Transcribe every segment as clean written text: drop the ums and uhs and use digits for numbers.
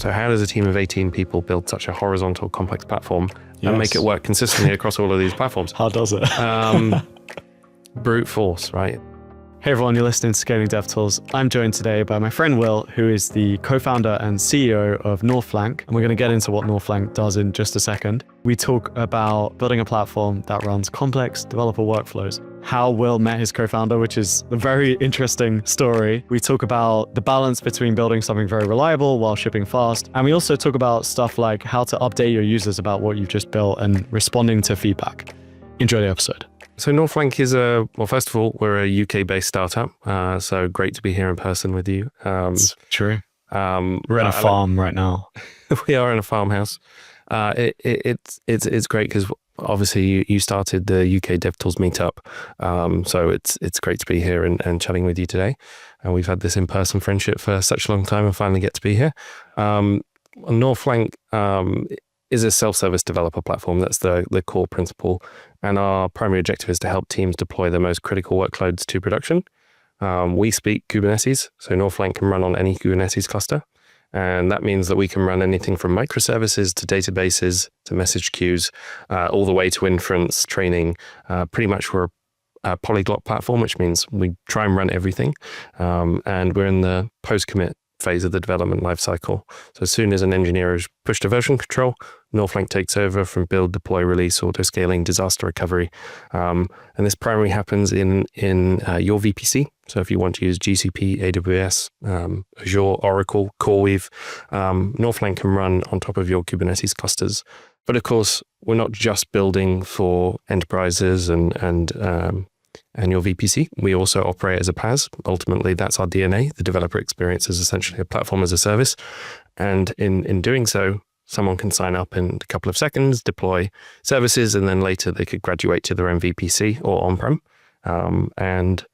So how does a team of 18 people build such a horizontal complex platform and make it work consistently across all of these platforms? How does it? Brute force, right? Hey everyone, you're listening to Scaling DevTools. I'm joined today by my friend Will, who is the co-founder and CEO of Northflank. And we're going to get into what Northflank does in just a second. We talk about building a platform that runs complex developer workflows, how Will met his co-founder, which is a very interesting story. We talk about the balance between building something very reliable while shipping fast. And we also talk about stuff like how to update your users about what you've just built and responding to feedback. Enjoy the episode. So Northflank is well, first of all, we're a UK-based startup. So great to be here in person with you. It's true. We're at a farm right now. We are in a farmhouse. It's great because obviously you started the UK DevTools meetup. So it's great to be here and chatting with you today. And we've had this in-person friendship for such a long time and finally get to be here. Northflank is a self-service developer platform. That's the core principle. And our primary objective is to help teams deploy their most critical workloads to production. We speak Kubernetes, so Northflank can run on any Kubernetes cluster. And that means that we can run anything from microservices to databases to message queues, all the way to inference, training. Pretty much we're a polyglot platform, which means we try and run everything. And we're in the post-commit phase of the development lifecycle. So as soon as an engineer has pushed to version control, Northflank takes over from build, deploy, release, auto-scaling, disaster recovery. And this primarily happens in your VPC. So if you want to use GCP, AWS, Azure, Oracle, CoreWeave, Northflank can run on top of your Kubernetes clusters. But of course, we're not just building for enterprises and your VPC. We also operate as a PaaS. Ultimately, that's our DNA. The developer experience is essentially a platform as a service. And in doing so, someone can sign up in a couple of seconds, deploy services, and then later they could graduate to their own VPC or on-prem. And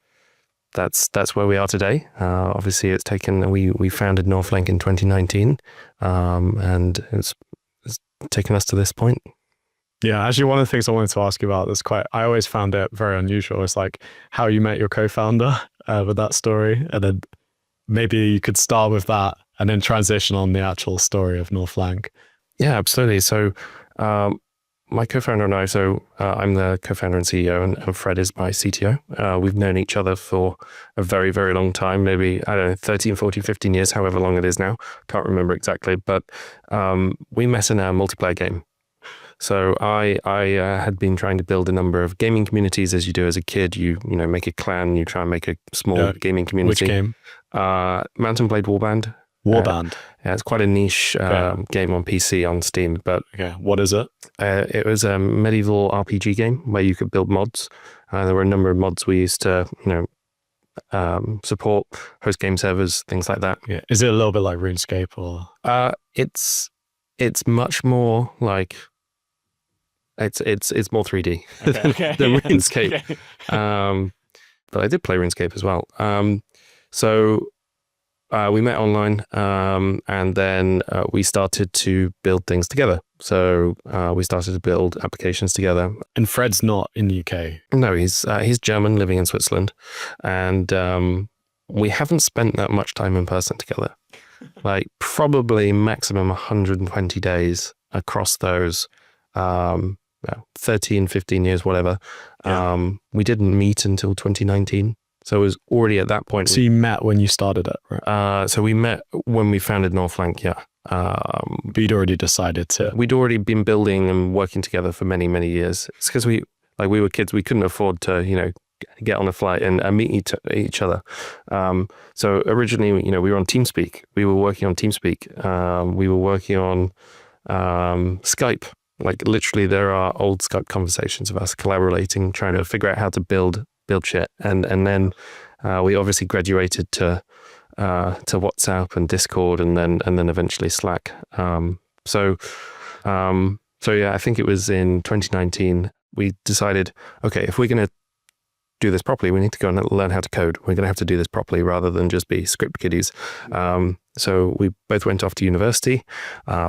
that's where we are today. Obviously, it's taken, we founded Northflank in 2019, and it's taken us to this point. Yeah, actually, one of the things I wanted to ask you about I always found it very unusual. It's like how you met your co-founder with that story. And then maybe you could start with that and then transition on the actual story of Northflank. Yeah, absolutely. So my co-founder and I, I'm the co-founder and CEO and Fred is my CTO. We've known each other for a very, very long time, maybe, I don't know, 13, 14, 15 years, however long it is now. Can't remember exactly, but we met in a multiplayer game. So I had been trying to build a number of gaming communities. As you do as a kid, you make a clan, you try and make a small gaming community. Which game? Mountain Blade Warband. Warband. Yeah, it's quite a niche game on PC on Steam. But what is it? It was a medieval RPG game where you could build mods. There were a number of mods we used to support, host game servers, things like that. Yeah. Is it a little bit like RuneScape or? It's much more like. It's more 3D than RuneScape. But I did play RuneScape as well. So we met online and then we started to build things together. So we started to build applications together. And Fred's not in the UK? No, he's German living in Switzerland. And we haven't spent that much time in person together. Like probably maximum 120 days across those 13, 15 years, whatever. Yeah. We didn't meet until 2019. So it was already at that point. So you met when you started it, right? So we met when we founded Northflank, yeah. But you'd already decided to. We'd already been building and working together for many, many years. It's because we were kids, we couldn't afford to, get on a flight and meet each other. So originally, we were on TeamSpeak. We were working on TeamSpeak. We were working on Skype. Like literally there are old Skype conversations of us collaborating, trying to figure out how to build shit. And then we obviously graduated to WhatsApp and Discord and then eventually Slack. So yeah, I think it was in 2019, we decided, okay, if we're going to do this properly, we need to go and learn how to code. We're going to have to do this properly rather than just be script kiddies. So we both went off to university.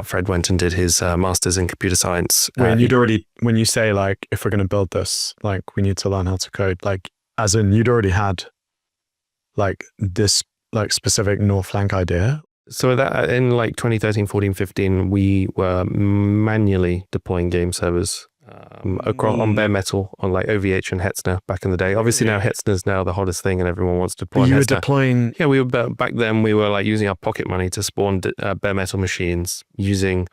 Fred went and did his master's in computer science. When you say like, if we're going to build this, like we need to learn how to code, like as in you'd already had like this like specific Northflank idea, So that in like 2013, 14, 15, we were manually deploying game servers across on bare metal on like OVH and Hetzner back in the day. Obviously now Hetzner's now the hottest thing and everyone wants to deploy You were Hetzner. deploying. Yeah, we were back then. We were like using our pocket money to spawn bare metal machines using,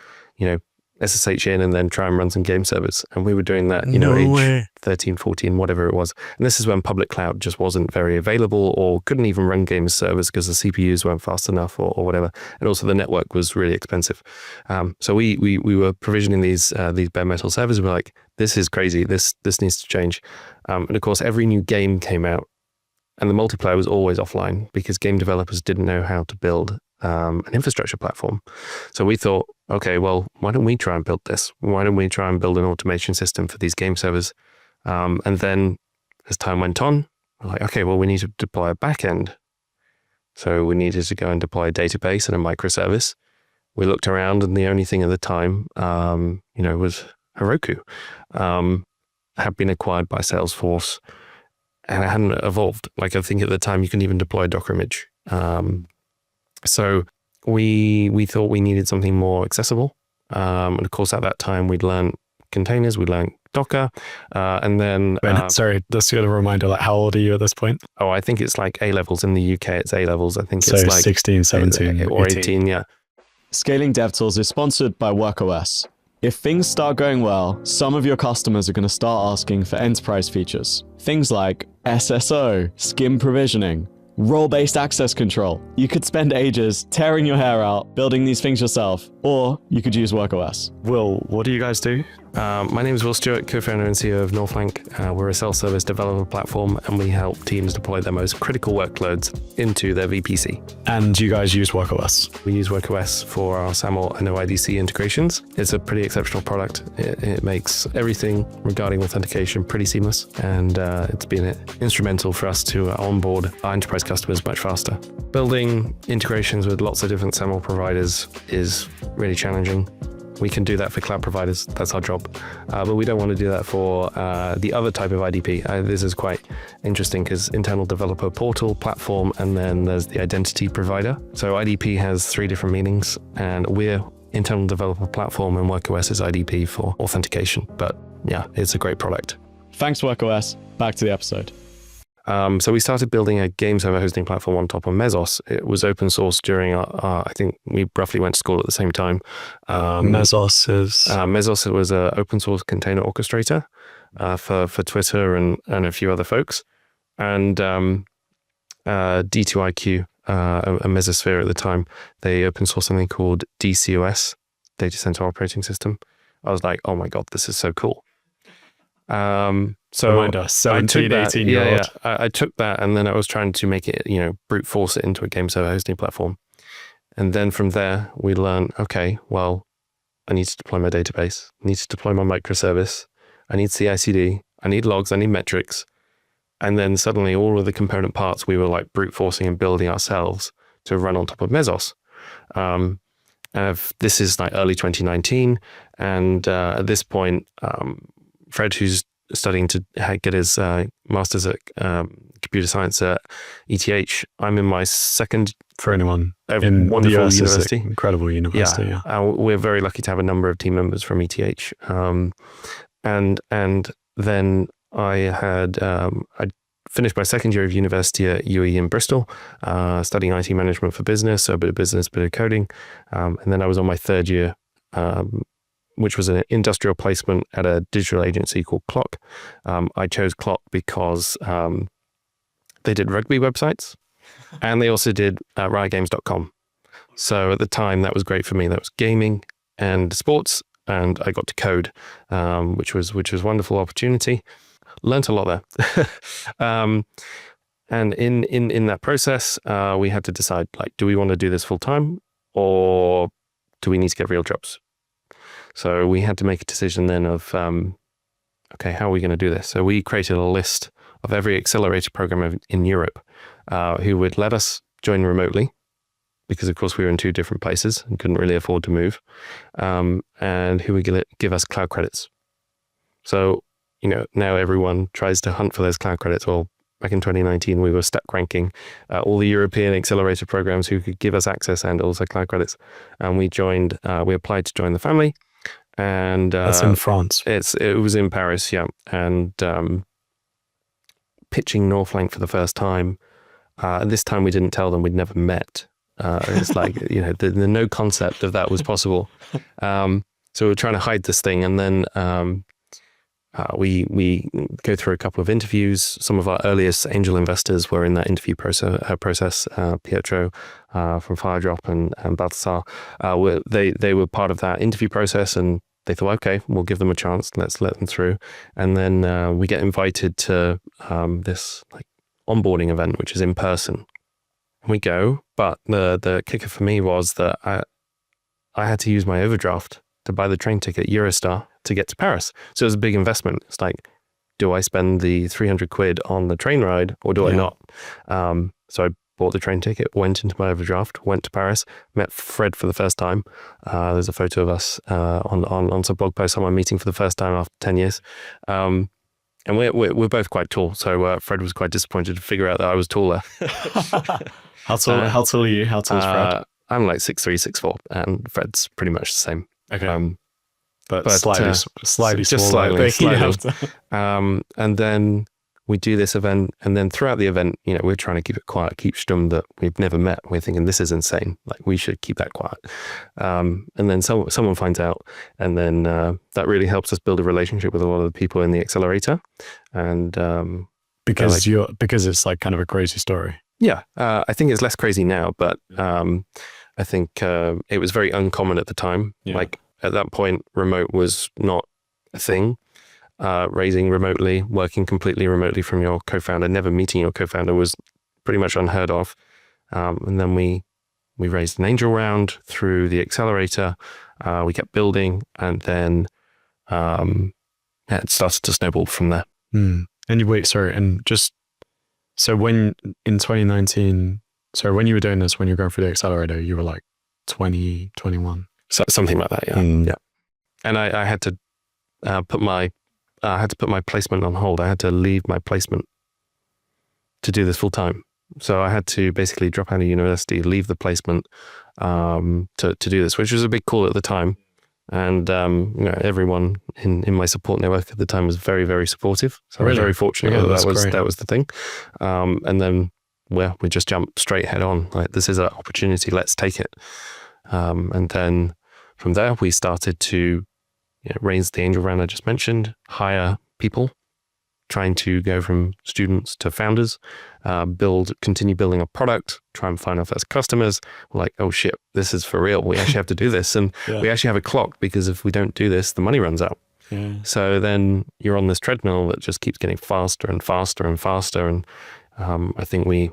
SSH in and then try and run some game servers. And we were doing that, age 13, 14, whatever it was. And this is when public cloud just wasn't very available or couldn't even run game servers because the CPUs weren't fast enough or whatever. And also the network was really expensive. So we were provisioning these bare metal servers. We were like, this is crazy. This needs to change. And of course, every new game came out and the multiplayer was always offline because game developers didn't know how to build an infrastructure platform. So we thought, okay, well, why don't we try and build this? Why don't we try and build an automation system for these game servers? And then as time went on, we're like, okay, well, we need to deploy a backend. So we needed to go and deploy a database and a microservice. We looked around and the only thing at the time, was Heroku. Had been acquired by Salesforce and it hadn't evolved. Like I think at the time you can even deploy a Docker image. So we thought we needed something more accessible. And of course, at that time, we'd learned containers, we'd learned Docker, and then... sorry, just got a reminder, like how old are you at this point? Oh, I think it's like A-levels. In the UK, it's A-levels. I think so it's like... 16, 17, or 18, yeah. Scaling DevTools is sponsored by WorkOS. If things start going well, some of your customers are going to start asking for enterprise features. Things like SSO, skim provisioning, role-based access control. You could spend ages tearing your hair out building these things yourself, or you could use WorkOS. Will, what do you guys do? My name is Will Stewart, co-founder and CEO of Northflank. We're a self-service developer platform and we help teams deploy their most critical workloads into their VPC. And you guys use WorkOS? We use WorkOS for our SAML and OIDC integrations. It's a pretty exceptional product. It makes everything regarding authentication pretty seamless, and it's been instrumental for us to onboard our enterprise customers much faster. Building integrations with lots of different SAML providers is really challenging. We can do that for cloud providers. That's our job. But we don't want to do that for the other type of IDP. This is quite interesting because internal developer portal, platform, and then there's the identity provider. So IDP has 3 different meanings, and we're internal developer platform and WorkOS is IDP for authentication. But yeah, it's a great product. Thanks, WorkOS. Back to the episode. So we started building a game server hosting platform on top of Mesos. It was open source during I think we roughly went to school at the same time. Mesos is? Mesos was an open source container orchestrator for Twitter and a few other folks. And D2IQ, a Mesosphere at the time, they open sourced something called DCOS, Data Center Operating System. I was like, oh my God, this is so cool. So remind us, 17, 18-year-old. I took that and then I was trying to make it, brute force it into a game server hosting platform. And then from there, we learned, okay, well, I need to deploy my database, I need to deploy my microservice, I need CI/CD, I need logs, I need metrics. And then suddenly all of the component parts we were like brute forcing and building ourselves to run on top of Mesos. This is like early 2019. And at this point, Fred, who's studying to get his master's at computer science at ETH. I'm in my second. For anyone in the US, university, incredible university. Yeah. We're very lucky to have a number of team members from ETH. And then I finished my second year of university at UE in Bristol, studying IT management for business, so a bit of business, a bit of coding, and then I was on my third year. Which was an industrial placement at a digital agency called Clock. I chose Clock because they did rugby websites and they also did riotgames.com. So at the time, that was great for me. That was gaming and sports, and I got to code, which was a wonderful opportunity. Learned a lot there. And in that process, we had to decide, like, do we want to do this full time or do we need to get real jobs? So we had to make a decision then of, okay, how are we going to do this? So we created a list of every accelerator program in Europe who would let us join remotely, because of course we were in 2 different places and couldn't really afford to move, and who would give us cloud credits. So, now everyone tries to hunt for those cloud credits. Well, back in 2019, we were stack ranking all the European accelerator programs who could give us access and also cloud credits. And we applied to join the family. And that's in France. It was in Paris, yeah. And pitching Northflank for the first time. And this time we didn't tell them we'd never met. It's like, the no concept of that was possible. So we were trying to hide this thing. And then we go through a couple of interviews. Some of our earliest angel investors were in that interview process. Pietro from Firedrop and Balthasar. They were part of that interview process, and they thought, okay, we'll give them a chance. Let's let them through. And then we get invited to this like onboarding event, which is in person. We go, but the kicker for me was that I had to use my overdraft to buy the train ticket Eurostar to get to Paris. So it was a big investment. It's like, do I spend the 300 quid on the train ride or do I not? So I bought the train ticket, went into my overdraft, went to Paris, met Fred for the first time. There's a photo of us on some blog post on my meeting for the first time after 10 years. And we're both quite tall. So Fred was quite disappointed to figure out that I was taller. How tall are you? How tall is Fred? I'm like 6'3", 6'4", and Fred's pretty much the same. Okay. But slightly just smaller. Slightly. And then we do this event, and then throughout the event, we're trying to keep it quiet, keep stum that we've never met. We're thinking this is insane. Like we should keep that quiet. And then someone finds out, and then that really helps us build a relationship with a lot of the people in the accelerator. And because it's like kind of a crazy story. Yeah, I think it's less crazy now, but I think it was very uncommon at the time. Yeah. Like at that point, remote was not a thing. Raising remotely, working completely remotely from your co-founder, never meeting your co-founder was pretty much unheard of. And then we raised an angel round through the accelerator. We kept building, and then it started to snowball from there. So when in 2019, when you were doing this, when you were going through the accelerator, you were like 20, 21? So, something like that, yeah. Yeah. And I had to put my placement on hold. I had to leave my placement to do this full time. So I had to basically drop out of university, leave the placement to do this, which was a big call at the time. And everyone in my support network at the time was very, very supportive. So I was very fortunate that was the thing. And then we just jumped straight head on. Like, this is an opportunity, let's take it. And then from there, we started to raise the angel round I just mentioned, hire people, trying to go from students to founders, continue building a product, try and find our first customers. We're like, oh shit, this is for real. We actually have to do this. And we actually have a clock, because if we don't do this, the money runs out. Yeah. So then you're on this treadmill that just keeps getting faster and faster and faster. And I think we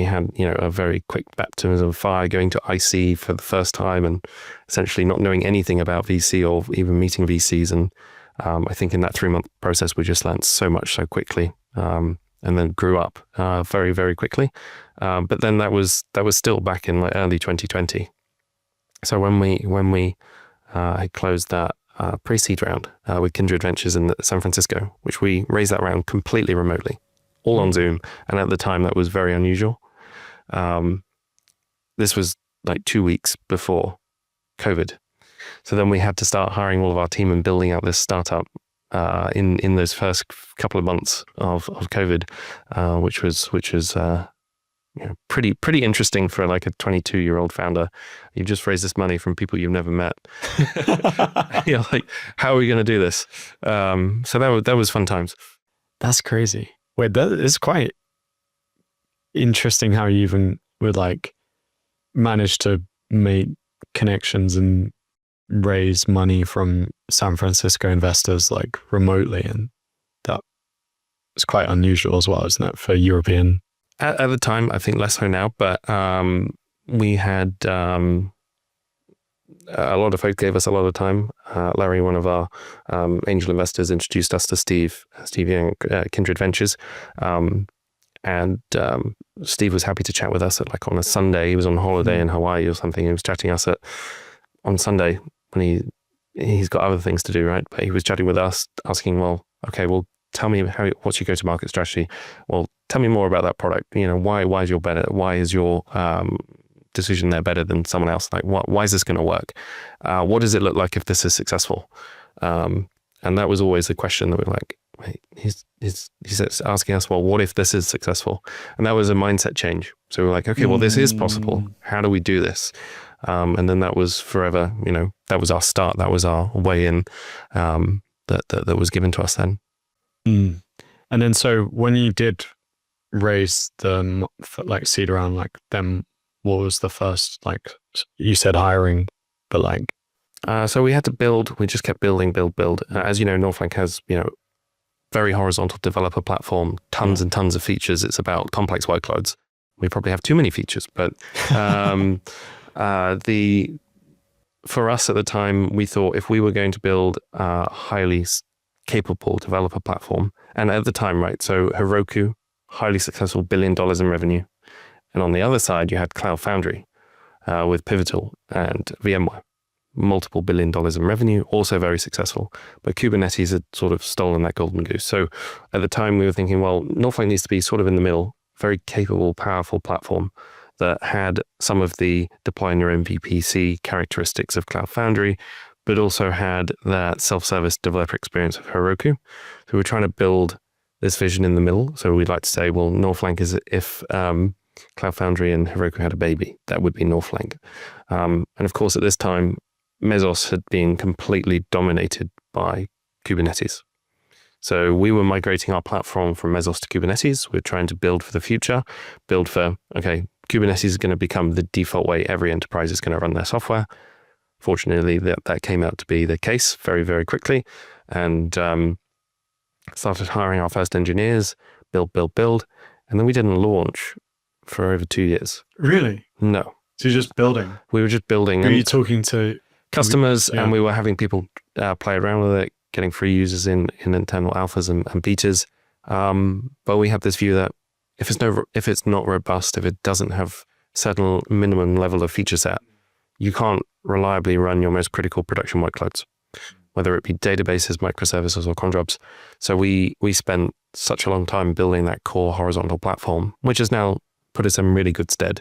had, a very quick baptism of fire, going to IC for the first time and essentially not knowing anything about VC or even meeting VCs. And I think in that 3-month process, we just learned so much so quickly, and then grew up very, very quickly. But then that was still back in like early 2020. So when we had closed that pre-seed round with Kindred Ventures in San Francisco, which we raised that round completely remotely, all on Zoom. And at the time, that was very unusual. This was like 2 weeks before COVID. So then we had to start hiring all of our team and building out this startup in those first couple of months of COVID, which was pretty interesting for like a 22-year-old founder. You've just raised this money from people you've never met. You're like, how are we going to do this? So that was fun times. That's crazy. Wait, that is quite interesting how you even would like manage to make connections and raise money from San Francisco investors like remotely, and that was quite unusual as well, isn't it, for European? At the time, I think less so now, but we had a lot of folks gave us a lot of time. Larry, one of our angel investors, introduced us to Steve Young, Kindred Ventures, and Steve was happy to chat with us on a Sunday. He was on holiday in Hawaii or something. He was chatting us on Sunday when he's got other things to do, right? But he was chatting with us, asking, well, okay, we'll tell me what's your go-to-market strategy? Well, tell me more about that product. Why is your better? Why is your decision there better than someone else? Like, why is this going to work? What does it look like if this is successful? And that was always the question that we were like, wait, he's asking us, well, what if this is successful? And that was a mindset change. So we were like, okay, well, this is possible. How do we do this? And then that was forever, that was our start. That was our way in, that was given to us then. And then, so when you did raise the seed round, then what was the first, you said hiring, but so we had to build, we just kept building. As you know, Northflank has, very horizontal developer platform, tons and tons of features. It's about complex workloads. We probably have too many features, but for us at the time, we thought if we were going to build a highly capable developer platform, and at the time, right, so Heroku, highly successful, $1 billion in revenue. And on the other side, you had Cloud Foundry with Pivotal and VMware, multiple $1 billion in revenue, also very successful. But Kubernetes had sort of stolen that golden goose. So at the time, we were thinking, well, Northflank needs to be sort of in the middle, very capable, powerful platform that had some of the deploy on your own VPC characteristics of Cloud Foundry, but also had that self-service developer experience of Heroku. So we're trying to build this vision in the middle. So we'd like to say, well, Northflank is if Cloud Foundry and Heroku had a baby, that would be Northflank. And of course, at this time, Mesos had been completely dominated by Kubernetes. So we were migrating our platform from Mesos to Kubernetes. We're trying to build for the future, build for, okay, Kubernetes is going to become the default way every enterprise is going to run their software. Fortunately, that came out to be the case very, very quickly, and started hiring our first engineers, build. And then we didn't launch for over 2 years. Really? No. So you're just building? We were just building. Were you talking to customers? And we were having people play around with it, getting free users in internal alphas and betas. But we have this view that if it's not robust, if it doesn't have certain minimum level of feature set, you can't reliably run your most critical production workloads, whether it be databases, microservices, or cron jobs. So we spent such a long time building that core horizontal platform, which has now put us in really good stead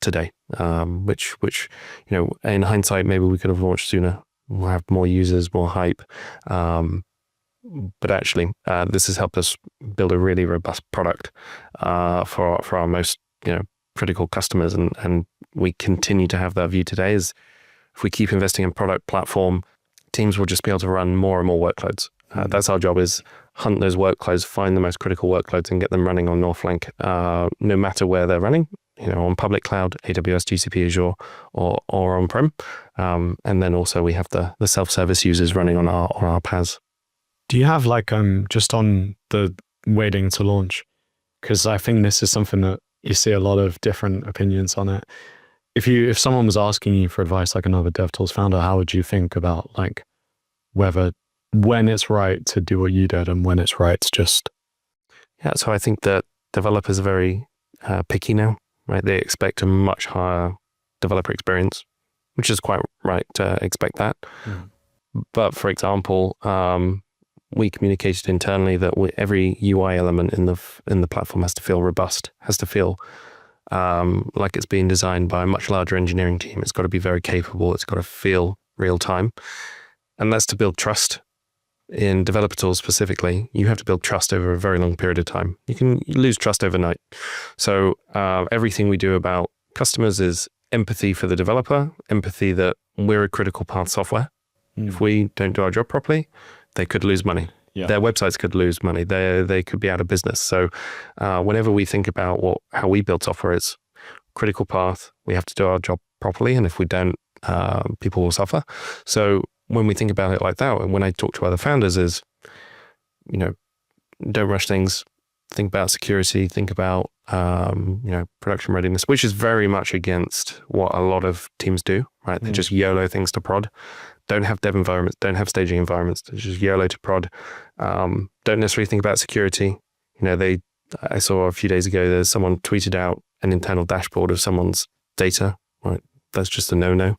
today. Which in hindsight, maybe we could have launched sooner. We'll have more users, more hype. But actually, this has helped us build a really robust product for our most critical customers, and we continue to have that view today. Is if we keep investing in product platform, teams will just be able to run more and more workloads. That's our job: is hunt those workloads, find the most critical workloads, and get them running on Northflank, no matter where they're running. On public cloud, AWS, GCP, Azure, or on-prem, and then also we have the self-service users running on our PaaS. Do you have just on the waiting to launch? Because I think this is something that you see a lot of different opinions on it. If someone was asking you for advice, like another DevTools founder, how would you think about when it's right to do what you did and when it's right to just? Yeah, so I think that developers are very picky now, right? They expect a much higher developer experience, which is quite right to expect that. But for example, we communicated internally that every UI element in the platform has to feel robust, has to feel like it's being designed by a much larger engineering team. It's got to be very capable. It's got to feel real time. And that's to build trust. In developer tools specifically, you have to build trust over a very long period of time. You can lose trust overnight. So everything we do about customers is empathy for the developer, empathy that we're a critical part of software. If we don't do our job properly, they could lose money. Yeah. Their websites could lose money. They could be out of business. So whenever we think about how we build software, it's critical path. We have to do our job properly. And if we don't, people will suffer. So when we think about it like that, and when I talk to other founders is, don't rush things, think about security, think about, production readiness, which is very much against what a lot of teams do, right? They just YOLO things to prod. Don't have dev environments, don't have staging environments, they just YOLO to prod. Don't necessarily think about security. I saw a few days ago, there's someone tweeted out an internal dashboard of someone's data, right? That's just a no-no.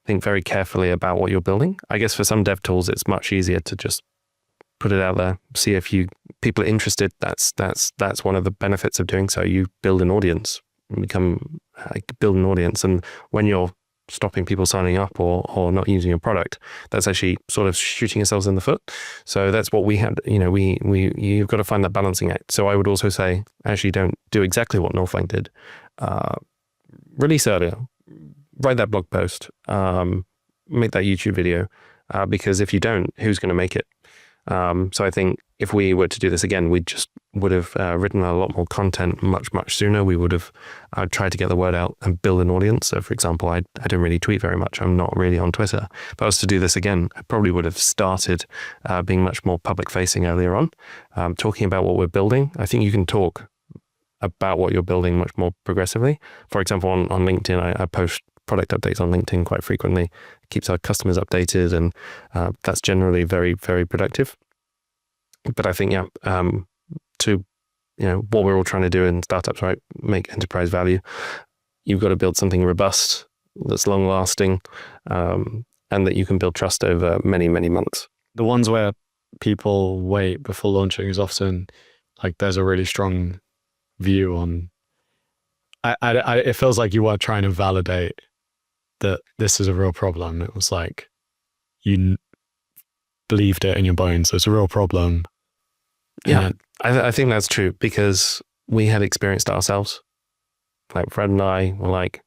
Think very carefully about what you're building. I guess for some dev tools, it's much easier to just put it out there, see if people are interested. That's one of the benefits of doing so. You build an audience, build an audience, and when you're stopping people signing up or not using your product, that's actually sort of shooting yourselves in the foot. So that's what we had. You've got to find that balancing act. So I would also say, actually, don't do exactly what Northflank did. Release earlier, write that blog post, make that YouTube video, because if you don't, who's going to make it? So I think if we were to do this again, we just would have written a lot more content much sooner. We would have tried to get the word out and build an audience. So for example, I don't really tweet very much. I'm not really on Twitter. If I was to do this again, I probably would have started being much more public facing earlier on, talking about what we're building. I think you can talk about what you're building much more progressively. For example, on LinkedIn, I post product updates on LinkedIn quite frequently. It keeps our customers updated, and that's generally very, very productive. But I think, to what we're all trying to do in startups, right? Make enterprise value. You've got to build something robust, that's long lasting, and that you can build trust over many, many months. The ones where people wait before launching is often like there's a really strong view on. It feels like you were trying to validate that this is a real problem. It was like you believed it in your bones. It's a real problem. Yeah, I think that's true, because we had experienced ourselves. Like Fred and I were like,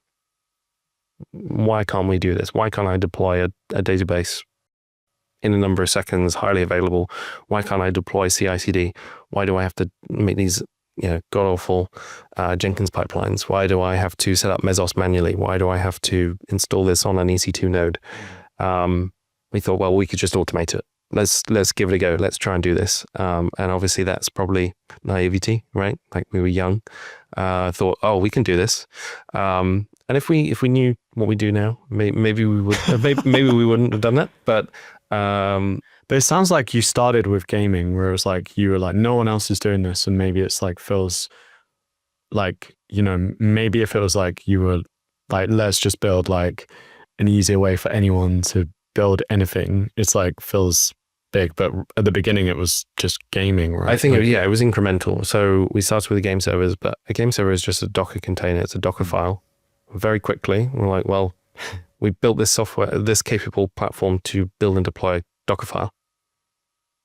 why can't we do this? Why can't I deploy a database in a number of seconds, highly available? Why can't I deploy CI/CD? Why do I have to make these god-awful Jenkins pipelines? Why do I have to set up Mesos manually? Why do I have to install this on an EC2 node? We thought, well, we could just automate it. Let's give it a go. Let's try and do this. And obviously that's probably naivety, right? Like we were young. Thought, oh, we can do this. And if we knew what we do now, maybe we would. Maybe we wouldn't have done that. But it sounds like you started with gaming, where it was like you were like, no one else is doing this, and maybe it's like feels like maybe if it was like you were like, let's just build like an easier way for anyone to build anything, it's like feels big, but at the beginning it was just gaming, right? I think it was incremental. So we started with the game servers, but a game server is just a Docker container. It's a Docker file. Very quickly, we're like, well, we built this software, this capable platform to build and deploy Docker file.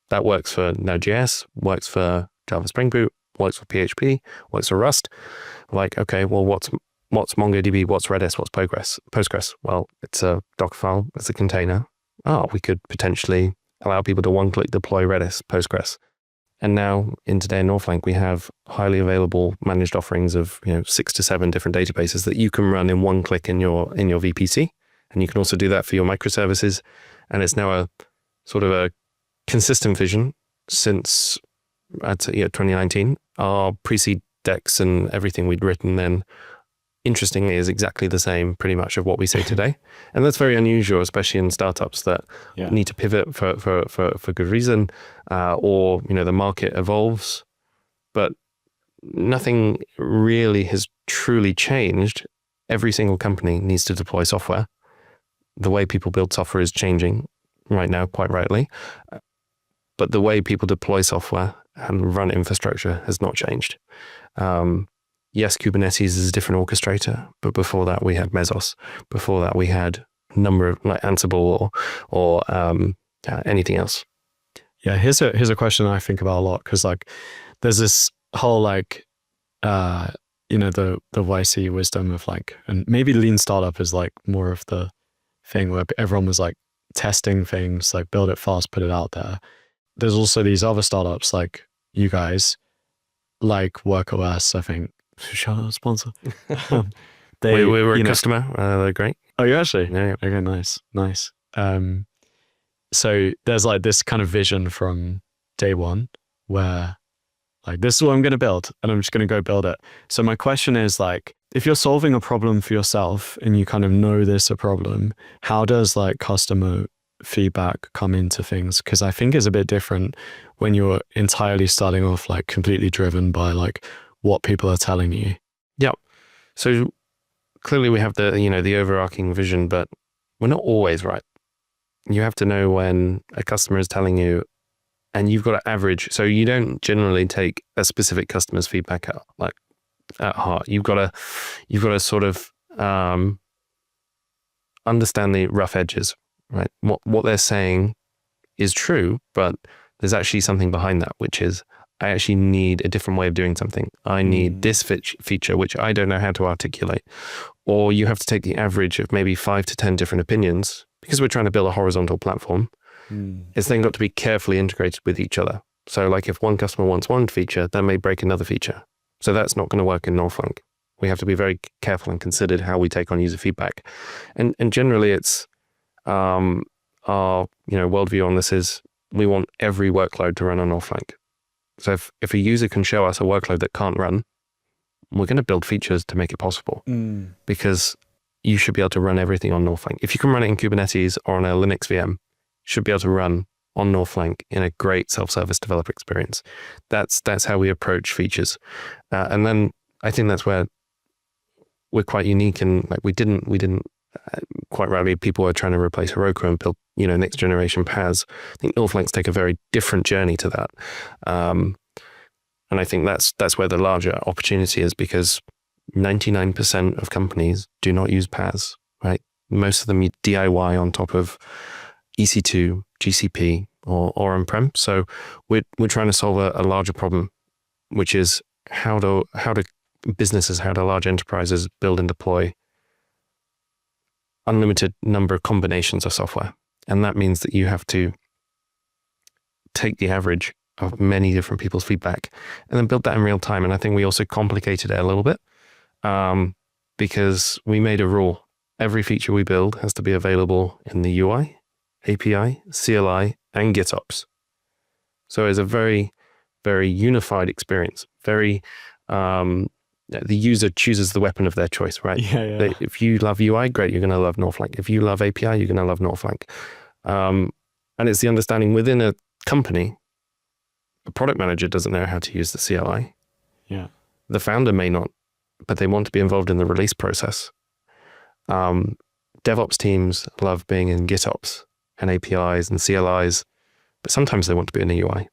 That works for Node.js, works for Java Spring Boot, works for PHP, works for Rust. Like, okay, well, what's MongoDB, what's Redis, what's Postgres? Well, it's a Docker file, it's a container. We could potentially allow people to one-click deploy Redis, Postgres. And now in today in Northflank, we have highly available managed offerings of 6 to 7 different databases that you can run in one click in your VPC. And you can also do that for your microservices. And it's now a sort of a consistent vision since 2019. Our pre-seed decks and everything we'd written then, interestingly, is exactly the same pretty much of what we say today. And that's very unusual, especially in startups that need to pivot for good reason, or the market evolves. But nothing really has truly changed. Every single company needs to deploy software. The way people build software is changing right now, quite rightly. But the way people deploy software and run infrastructure has not changed. Yes, Kubernetes is a different orchestrator, but before that we had Mesos. Before that we had a number of like Ansible or anything else. Yeah, here's a question I think about a lot, because like there's this whole like the YC wisdom of like, and maybe lean startup is like more of the thing where everyone was like testing things, like build it fast, put it out there. There's also these other startups like you guys, like WorkOS, I think. Shout out sponsor. We were a customer. They're great. Oh, you actually? Yeah. Okay, nice. So there's like this kind of vision from day one where like, this is what I'm going to build and I'm just going to go build it. So my question is like, if you're solving a problem for yourself and you kind of know there's a problem, how does like customer feedback come into things? Because I think it's a bit different when you're entirely starting off like completely driven by like what people are telling you. Yeah. So clearly we have the overarching vision, but we're not always right. You have to know when a customer is telling you and you've got to average. So you don't generally take a specific customer's feedback at heart. You've got to sort of understand the rough edges, right? What they're saying is true, but there's actually something behind that, which is I actually need a different way of doing something. I need this feature, which I don't know how to articulate. Or you have to take the average of maybe 5 to 10 different opinions, because we're trying to build a horizontal platform. It's then got to be carefully integrated with each other. So like if one customer wants one feature, that may break another feature. So that's not going to work in Northflank. We have to be very careful and considered how we take on user feedback. And generally it's our worldview on this is we want every workload to run on Northflank. So if a user can show us a workload that can't run, we're going to build features to make it possible, because you should be able to run everything on Northflank. If you can run it in Kubernetes or on a Linux VM, you should be able to run on Northflank in a great self-service developer experience. That's how we approach features. And then I think that's where we're quite unique, and like we didn't quite rightly, people were trying to replace Heroku and build, next generation PaaS. I think Northflanks take a very different journey to that. And I think that's where the larger opportunity is, because 99% of companies do not use PaaS, right? Most of them DIY on top of EC2, GCP, or on-prem. So we're trying to solve a larger problem, which is how do large enterprises build and deploy unlimited number of combinations of software. And that means that you have to take the average of many different people's feedback and then build that in real time. And I think we also complicated it a little bit because we made a rule. Every feature we build has to be available in the UI, API, CLI, and GitOps. So it's a very, very unified experience. Very, the user chooses the weapon of their choice, right? Yeah. If you love UI, great, you're going to love Northflank. If you love API, you're going to love Northflank. And it's the understanding within a company. A product manager doesn't know how to use the CLI. Yeah. The founder may not, but they want to be involved in the release process. DevOps teams love being in GitOps and APIs and CLIs, but sometimes they want to be in a UI.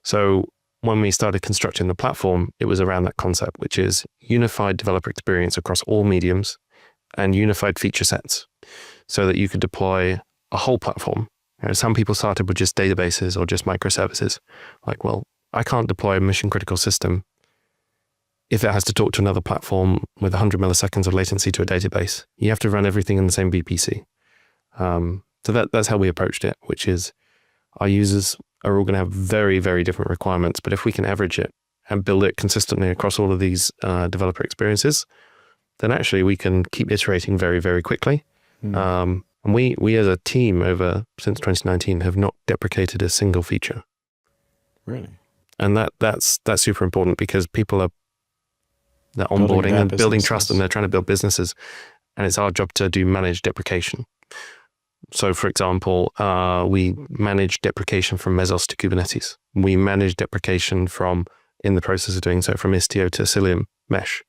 So when we started constructing the platform, it was around that concept, which is unified developer experience across all mediums and unified feature sets so that you could deploy a whole platform. Some people started with just databases or just microservices. Like, well, I can't deploy a mission critical system if it has to talk to another platform with 100 milliseconds of latency to a database. You have to run everything in the same VPC. So that's how we approached it, which is our users are all going to have very, very different requirements. But if we can average it and build it consistently across all of these developer experiences, then actually we can keep iterating very, very quickly. And we as a team since 2019 have not deprecated a single feature. Really? And that's super important because people are onboarding and building trust, and they're trying to build businesses. And it's our job to do managed deprecation. So for example, we manage deprecation from Mesos to Kubernetes. We manage deprecation in the process of doing so, from Istio to Cilium Mesh.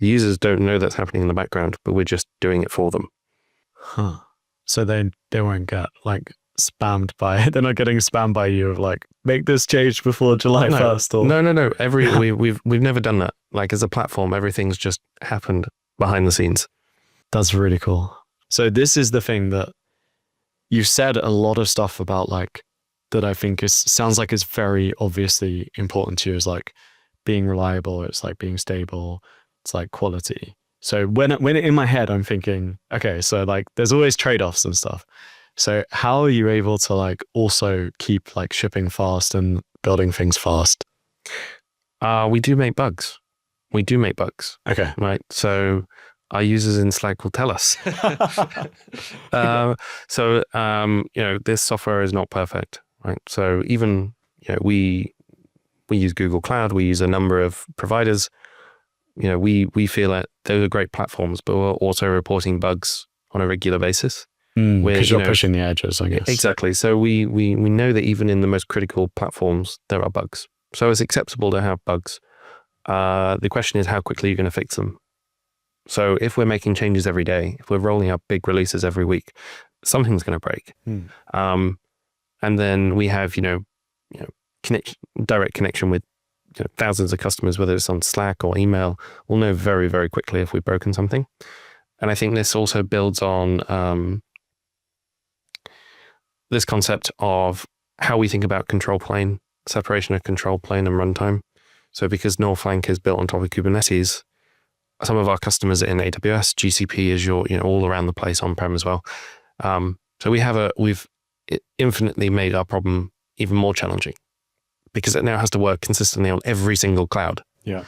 The users don't know that's happening in the background, but we're just doing it for them. Huh. So they won't get spammed by, they're not getting spammed by you of make this change before July 1st or... No. We've never done that. As a platform, everything's just happened behind the scenes. That's really cool. So this is the thing that you said a lot of stuff about that I think sounds like it's very obviously important to you, is being reliable, it's being stable, it's quality. So when in my head, I'm thinking, okay, so there's always trade-offs and stuff. So how are you able to also keep shipping fast and building things fast? We do make bugs. Okay. Right. So our users in Slack will tell us. This software is not perfect. Right. So even, we use Google Cloud, we use a number of providers. We feel that those are great platforms, but we're also reporting bugs on a regular basis. Because you're pushing the edges, I guess. Exactly. So we know that even in the most critical platforms, there are bugs. So it's acceptable to have bugs. The question is how quickly you're going to fix them. So if we're making changes every day, if we're rolling out big releases every week, something's going to break. And then we have, direct connection with thousands of customers, whether it's on Slack or email, we'll know very, very quickly if we've broken something. And I think this also builds on this concept of how we think about control plane, separation of control plane and runtime. So because Northflank is built on top of Kubernetes, some of our customers are in AWS, GCP, Azure, all around the place, on-prem as well. So we've infinitely made our problem even more challenging because it now has to work consistently on every single cloud. Yeah.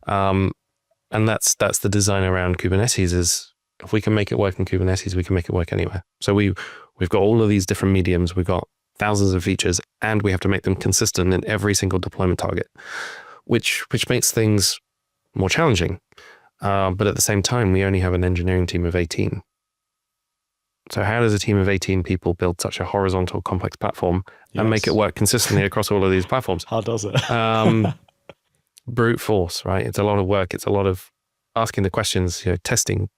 And that's the design around Kubernetes is if we can make it work in Kubernetes, we can make it work anywhere. So we've got all of these different mediums. We've got thousands of features and we have to make them consistent in every single deployment target, which makes things more challenging. But at the same time, we only have an engineering team of 18. So how does a team of 18 people build such a horizontal complex platform and make it work consistently across all of these platforms? How does it? Brute force, right? It's a lot of work. It's a lot of asking the questions, testing,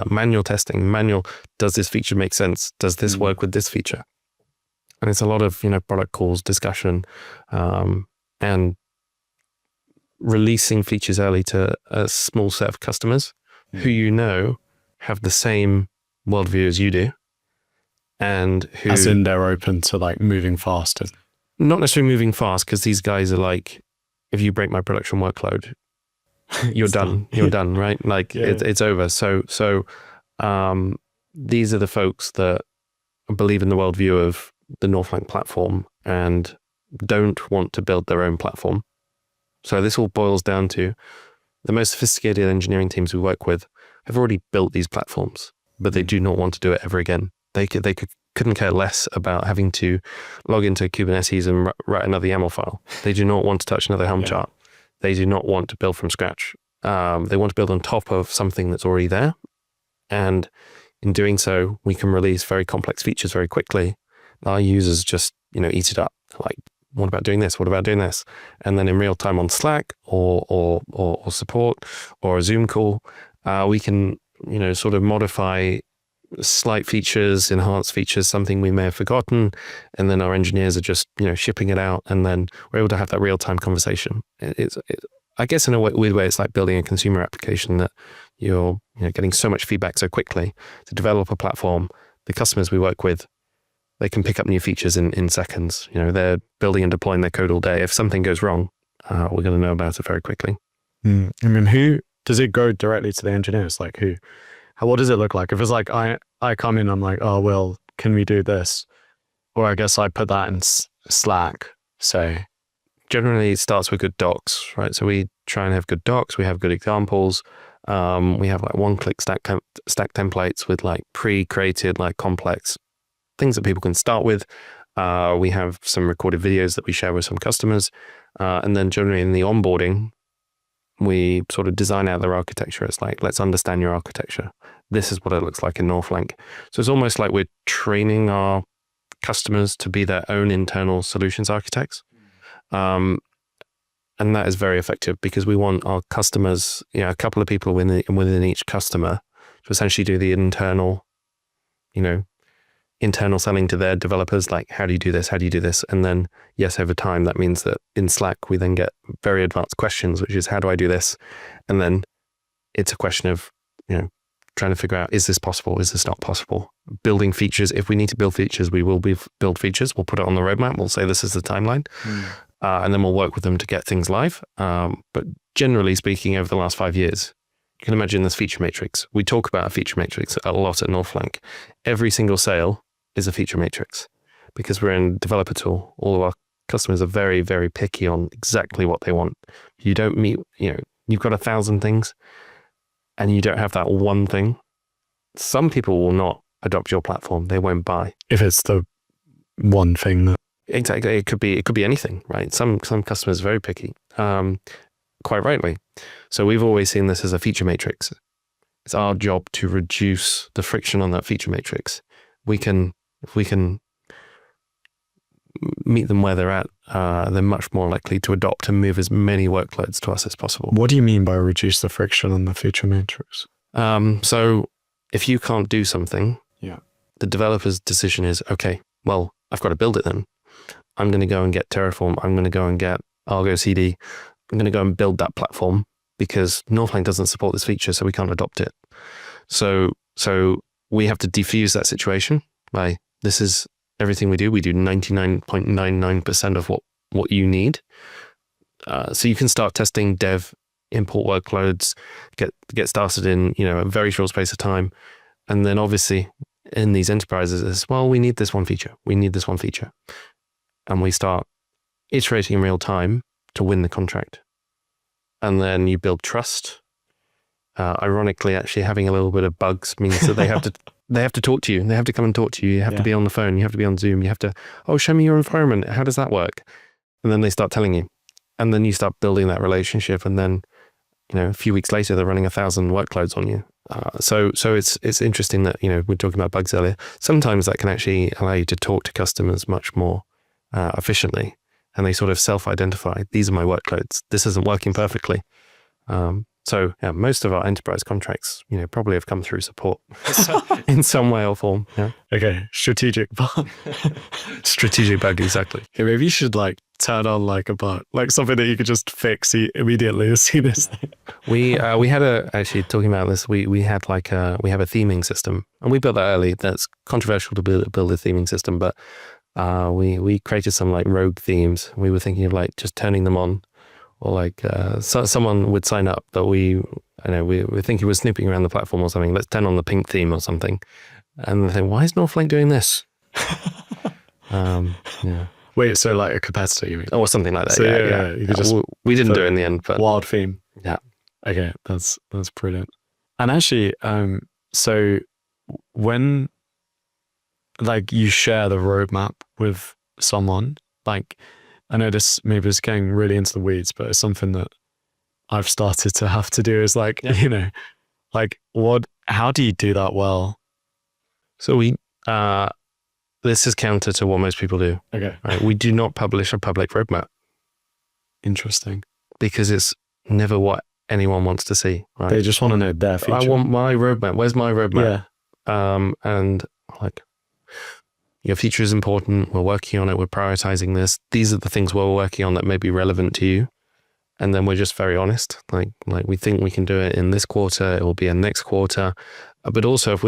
manual testing, does this feature make sense? Does this work with this feature? And it's a lot of, product calls, discussion, and releasing features early to a small set of customers who have the same worldview as you do. And who, as in they're open to like moving fast. Not necessarily moving fast, because these guys are like, if you break my production workload, you're done. You're done, right? Like it's over. So these are the folks that believe in the worldview of the Northflank platform and don't want to build their own platform. So this all boils down to the most sophisticated engineering teams we work with have already built these platforms, but they do not want to do it ever again. They couldn't care less about having to log into Kubernetes and write another YAML file. They do not want to touch another Helm chart. They do not want to build from scratch. They want to build on top of something that's already there. And in doing so, we can release very complex features very quickly. Our users just, eat it up. Like, what about doing this? What about doing this? And then in real time on Slack or support or a Zoom call, we can, sort of modify slight features, enhanced features, something we may have forgotten. And then our engineers are just, shipping it out. And then we're able to have that real time conversation. I guess in a weird way, it's like building a consumer application that you're getting so much feedback so quickly. To develop a platform, the customers we work with, they can pick up new features in seconds. They're building and deploying their code all day. If something goes wrong, we're going to know about it very quickly. I mean, who does it go directly to the engineers? Like who? What does it look like? If it's like I come in, I'm like, oh, well, can we do this? Or I guess I put that in Slack. So generally it starts with good docs, right? So we try and have good docs. We have good examples. We have like one-click stack templates with like pre-created, like complex things that people can start with. We have some recorded videos that we share with some customers. And then generally in the onboarding, we sort of design out their architecture. It's like, let's understand your architecture. This is what it looks like in Northflank. So it's almost like we're training our customers to be their own internal solutions architects. And that is very effective because we want our customers, a couple of people within each customer to essentially do the internal selling to their developers, like, how do you do this? How do you do this? And then, yes, over time, that means that in Slack, we then get very advanced questions, which is, how do I do this? And then it's a question of, trying to figure out, is this possible? Is this not possible? Building features. If we need to build features, we will build features. We'll put it on the roadmap. We'll say this is the timeline. And then we'll work with them to get things live. But generally speaking, over the last 5 years, you can imagine this feature matrix. We talk about a feature matrix a lot at Northflank. Every single sale is a feature matrix because we're in a developer tool. All of our customers are very, very picky on exactly what they want. You don't meet, you've got 1,000 things and you don't have that one thing. Some people will not adopt your platform. They won't buy. if it's the one thing that Exactly. It could be anything, right? Some customers are very picky, quite rightly. So we've always seen this as a feature matrix. It's our job to reduce the friction on that feature matrix. If we can meet them where they're at, they're much more likely to adopt and move as many workloads to us as possible. What do you mean by reduce the friction on the feature matrix? So if you can't do something, Yeah. the developer's decision is, okay, well, I've got to build it then. I'm going to go and get Terraform. I'm going to go and get Argo CD. I'm going to go and build that platform because Northflank doesn't support this feature, so we can't adopt it. So we have to defuse that situation by this is everything we do. We do 99.99% of what you need. So you can start testing dev, import workloads, get started in a very short space of time. And then obviously in these enterprises is, well, we need this one feature. We need this one feature. And we start iterating in real time to win the contract. And then you build trust. Ironically, actually having a little bit of bugs means that they have to talk to you. They have to come and talk to you. You have to be on the phone. You have to be on Zoom. You have to, show me your environment. How does that work? And then they start telling you. And then you start building that relationship. And then, a few weeks later, they're running 1,000 workloads on you. So it's interesting that, we're talking about bugs earlier. Sometimes that can actually allow you to talk to customers much more efficiently. And they sort of self-identify, these are my workloads. This isn't working perfectly. So most of our enterprise contracts, probably have come through support in some way or form. Yeah. Okay, strategic bug. Strategic bug, exactly. Okay, maybe you should turn on a bug, something that you could just fix immediately to see this thing. We had actually talking about this. We have a theming system, and we built that early. That's controversial to build a theming system, but we created some rogue themes. We were thinking of just turning them on. Or someone would sign up, but we think he was snooping around the platform or something. Let's turn on the pink theme or something. And they think, why is Northflank doing this? Yeah. Wait, so a competitor, you mean? Or something like that. So yeah. You could just we didn't do it in the end, but wild theme. Yeah. Okay, that's brilliant. And actually, so when you share the roadmap with someone, I know this maybe is getting really into the weeds, but it's something that I've started to have to do is how do you do that well? So this is counter to what most people do. Okay. Right? We do not publish a public roadmap. Interesting. Because it's never what anyone wants to see. Right? They just want to know their feature. I want my roadmap. Where's my roadmap? Yeah. And your feature is important. We're working on it. We're prioritizing this. These are the things we're working on that may be relevant to you. And then we're just very honest. We think we can do it in this quarter. It will be in next quarter. But also if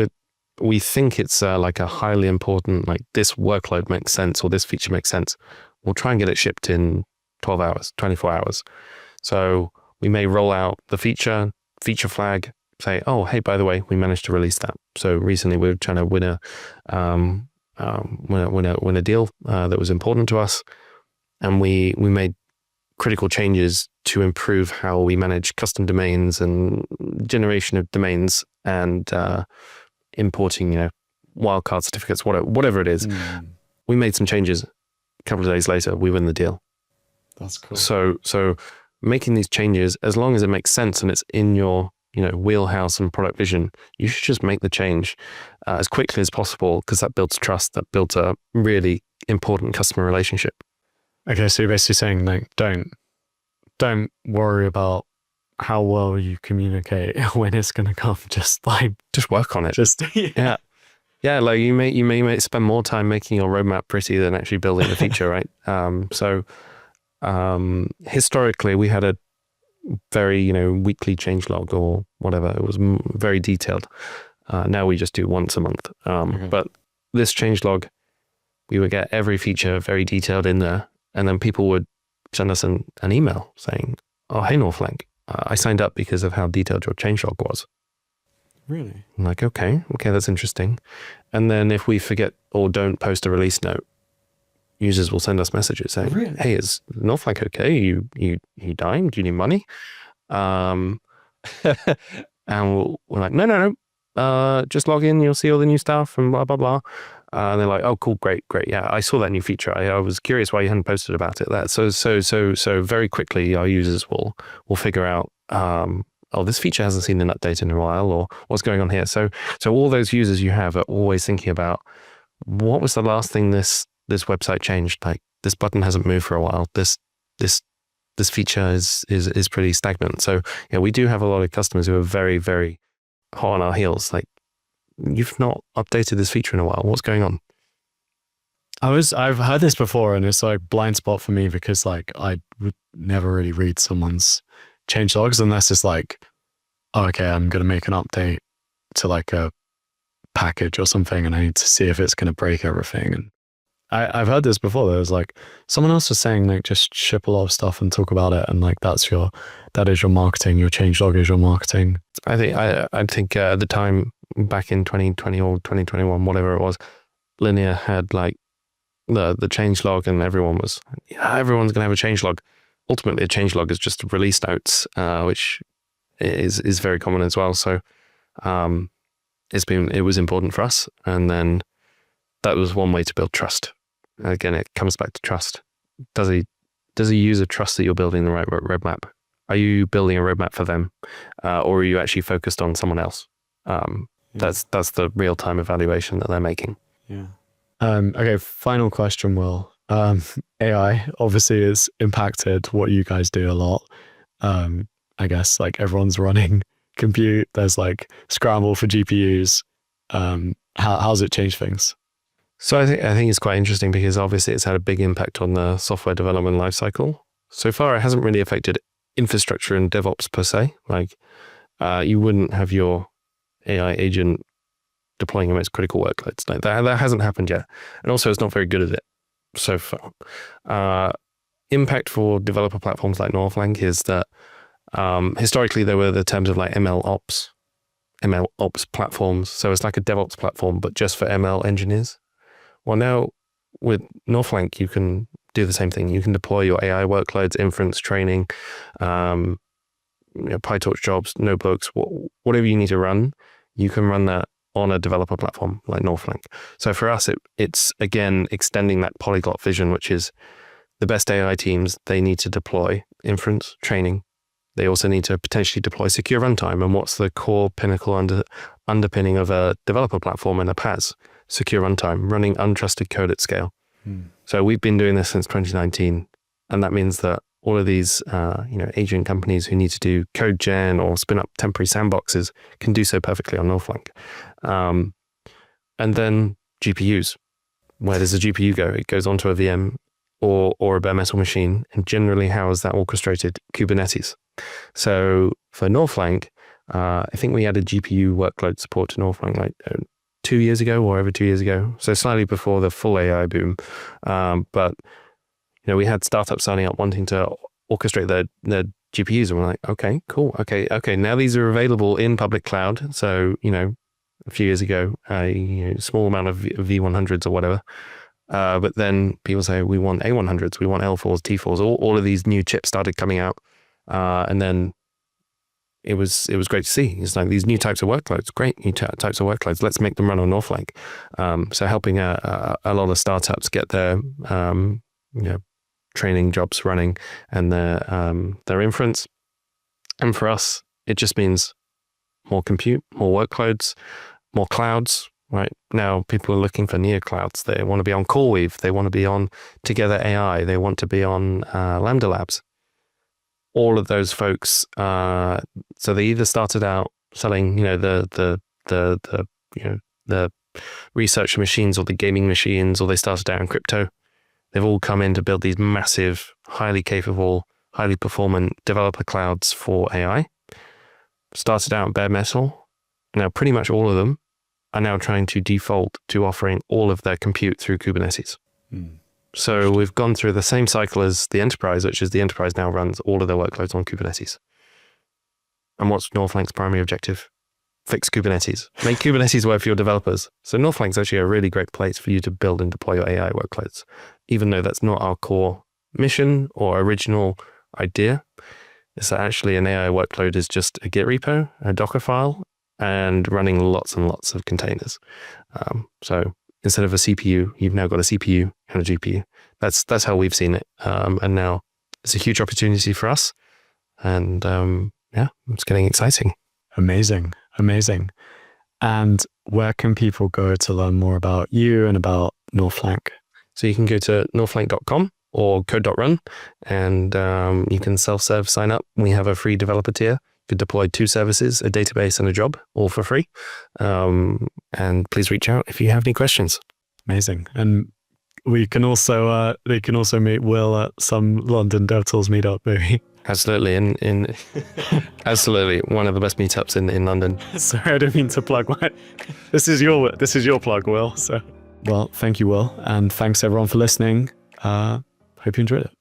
we think it's a highly important, this workload makes sense or this feature makes sense, we'll try and get it shipped in 12 hours, 24 hours. So we may roll out the feature flag, say, oh, hey, by the way, we managed to release that. So recently we were trying to win a deal that was important to us, and we made critical changes to improve how we manage custom domains and generation of domains and importing wildcard certificates, whatever it is. We made some changes. A couple of days later, we win the deal. That's cool. So making these changes, as long as it makes sense and it's in your wheelhouse and product vision, you should just make the change as quickly as possible, because that builds trust, that builds a really important customer relationship. Okay, so you're basically saying don't worry about how well you communicate when it's going to come. Just work on it. Yeah. You may spend more time making your roadmap pretty than actually building the feature, right? Historically, we had a very, weekly changelog or whatever. It was very detailed. Now we just do once a month. But this changelog, we would get every feature very detailed in there. And then people would send us an email saying, oh, hey, Northflank, I signed up because of how detailed your changelog was. Really? I'm like, okay, that's interesting. And then if we forget or don't post a release note, users will send us messages saying, really? Hey, is Northflank okay? You dying? Do you need money? And we're like, no. Just log in, you'll see all the new stuff and blah, blah, blah. And they're like, oh, cool, great. Yeah, I saw that new feature. I was curious why you hadn't posted about it. So very quickly our users will figure out, this feature hasn't seen an update in a while, or what's going on here. So all those users you have are always thinking about, what was the last thing this website changed? This button hasn't moved for a while. This feature is pretty stagnant. So yeah, we do have a lot of customers who are very, very hot on our heels. You've not updated this feature in a while. What's going on? I've heard this before, and it's like blind spot for me because like I would never really read someone's change logs unless it's like, oh, okay, I'm going to make an update to like a package or something, and I need to see if it's going to break everything. And I've heard this before. There was like someone else was saying like just ship a lot of stuff and talk about it, and like that is your marketing. Your change log is your marketing. I think at the time back in 2020 or 2021, whatever it was, Linear had like the change log, and everyone's going to have a change log. Ultimately, a change log is just release notes, which is very common as well. So it was important for us, and then that was one way to build trust. Again, it comes back to trust. Does a user trust that you're building the right roadmap? Are you building a roadmap for them, or are you actually focused on someone else? That's the real time evaluation that they're making. Yeah. Okay. Final question, Will. AI obviously has impacted what you guys do a lot. I guess like everyone's running compute. There's like scramble for GPUs. How's it changed things? So I think it's quite interesting because obviously it's had a big impact on the software development lifecycle. So far, it hasn't really affected infrastructure and DevOps per se. Like you wouldn't have your AI agent deploying your most critical workloads. Like that hasn't happened yet. And also it's not very good at it so far. Impact for developer platforms like Northflank is that historically there were the terms of like ML ops platforms. So it's like a DevOps platform, but just for ML engineers. Well, now with Northflank, you can do the same thing. You can deploy your AI workloads, inference, training, PyTorch jobs, notebooks, whatever you need to run. You can run that on a developer platform like Northflank. So for us, it's again extending that polyglot vision, which is the best AI teams. They need to deploy inference, training. They also need to potentially deploy secure runtime. And what's the core pinnacle underpinning of a developer platform and a PaaS? Secure runtime, running untrusted code at scale. So we've been doing this since 2019, and that means that all of these agent companies who need to do code gen or spin up temporary sandboxes can do so perfectly on Northflank. And then GPUs. Where does the GPU go? It goes onto a VM or a bare metal machine, and generally how is that orchestrated? Kubernetes. So for Northflank, I think we added GPU workload support to Northflank like 2 years ago or over 2 years ago. So slightly before the full AI boom. But we had startups signing up wanting to orchestrate their GPUs, and we're like, okay, cool. Okay. Now these are available in public cloud. So, a few years ago, a small amount of V100s or whatever. But then people say, we want A100s, we want L4s, T4s, all of these new chips started coming out. And then it was great to see. It's like these new types of workloads, great new types of workloads. Let's make them run on Northflank. So helping a lot of startups get their training jobs running and their inference. And for us, it just means more compute, more workloads, more clouds. Right now, people are looking for near clouds. They want to be on CoreWeave. They want to be on Together AI. They want to be on Lambda Labs. All of those folks, so they either started out selling, the research machines or the gaming machines, or they started out in crypto. They've all come in to build these massive, highly capable, highly performant developer clouds for AI. Started out in bare metal. Now, pretty much all of them are now trying to default to offering all of their compute through Kubernetes. So we've gone through the same cycle as the enterprise, which is the enterprise now runs all of their workloads on Kubernetes. And what's Northflank's primary objective? Fix Kubernetes. Make Kubernetes work for your developers. So Northflank's actually a really great place for you to build and deploy your AI workloads, even though that's not our core mission or original idea. It's actually an AI workload is just a Git repo, a Docker file, and running lots and lots of containers. So instead of a CPU, you've now got a CPU and a GPU. That's how we've seen it. And now it's a huge opportunity for us. And it's getting exciting. Amazing. And where can people go to learn more about you and about Northflank? So you can go to northflank.com or code.run, and you can self-serve sign up. We have a free developer tier. You could deploy 2 services, a database and a job, all for free. And please reach out if you have any questions. Amazing. And we can also they can also meet Will at some London DevTools meetup, maybe. Absolutely, in absolutely one of the best meetups in London. Sorry, I didn't mean to plug my. This is your plug, Will. So, well, thank you, Will, and thanks everyone for listening. Hope you enjoyed it.